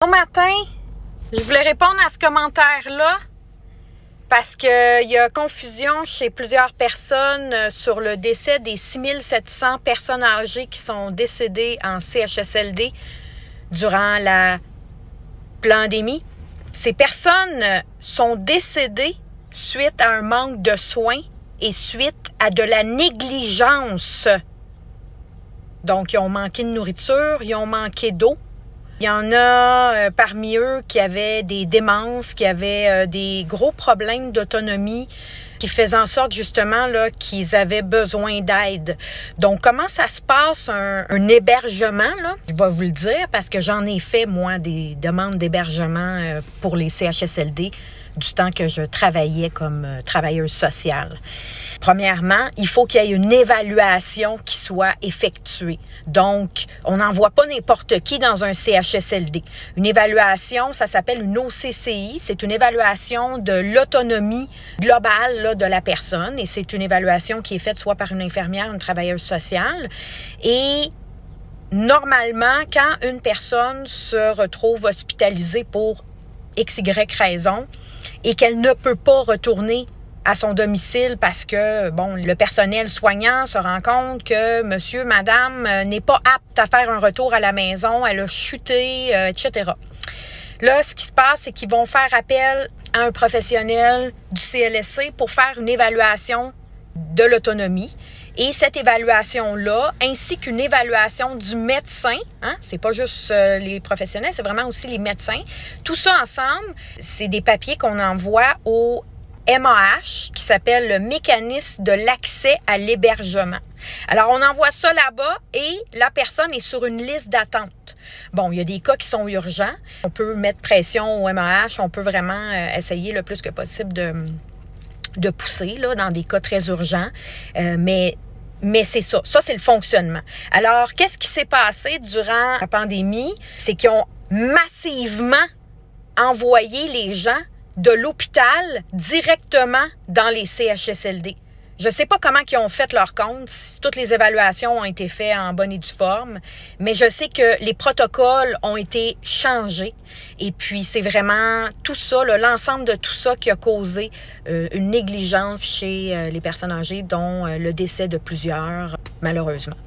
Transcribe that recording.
Bon matin, je voulais répondre à ce commentaire-là parce qu'il y a confusion chez plusieurs personnes sur le décès des 6700 personnes âgées qui sont décédées en CHSLD durant la pandémie. Ces personnes sont décédées suite à un manque de soins et suite à de la négligence. Donc, ils ont manqué de nourriture, ils ont manqué d'eau. Il y en a parmi eux qui avaient des démences, qui avaient des gros problèmes d'autonomie, qui faisaient en sorte justement là qu'ils avaient besoin d'aide. Donc, comment ça se passe un hébergement, là? Je vais vous le dire parce que j'en ai fait, moi, des demandes d'hébergement pour les CHSLD du temps que je travaillais comme travailleuse sociale. Premièrement, il faut qu'il y ait une évaluation qui soit effectuée. Donc, on n'envoie pas n'importe qui dans un CHSLD. Une évaluation, ça s'appelle une OCCI. C'est une évaluation de l'autonomie globale là, de la personne. Et c'est une évaluation qui est faite soit par une infirmière, une travailleuse sociale. Et normalement, quand une personne se retrouve hospitalisée pour XY raison et qu'elle ne peut pas retourner à son domicile parce que, bon, le personnel soignant se rend compte que monsieur, madame n'est pas apte à faire un retour à la maison, elle a chuté, etc. Là, ce qui se passe, c'est qu'ils vont faire appel à un professionnel du CLSC pour faire une évaluation de l'autonomie. Et cette évaluation-là, ainsi qu'une évaluation du médecin, hein, c'est pas juste les professionnels, c'est vraiment aussi les médecins. Tout ça ensemble, c'est des papiers qu'on envoie au MAH, qui s'appelle le mécanisme de l'accès à l'hébergement. Alors, on envoie ça là-bas et la personne est sur une liste d'attente. Bon, il y a des cas qui sont urgents. On peut mettre pression au MAH, on peut vraiment essayer le plus que possible de pousser là, dans des cas très urgents. Mais c'est ça. Ça, c'est le fonctionnement. Alors, qu'est-ce qui s'est passé durant la pandémie? C'est qu'ils ont massivement envoyé les gens de l'hôpital directement dans les CHSLD. Je ne sais pas comment ils ont fait leur compte, si toutes les évaluations ont été faites en bonne et due forme, mais je sais que les protocoles ont été changés. Et puis, c'est vraiment tout ça, l'ensemble de tout ça qui a causé une négligence chez les personnes âgées, dont le décès de plusieurs, malheureusement.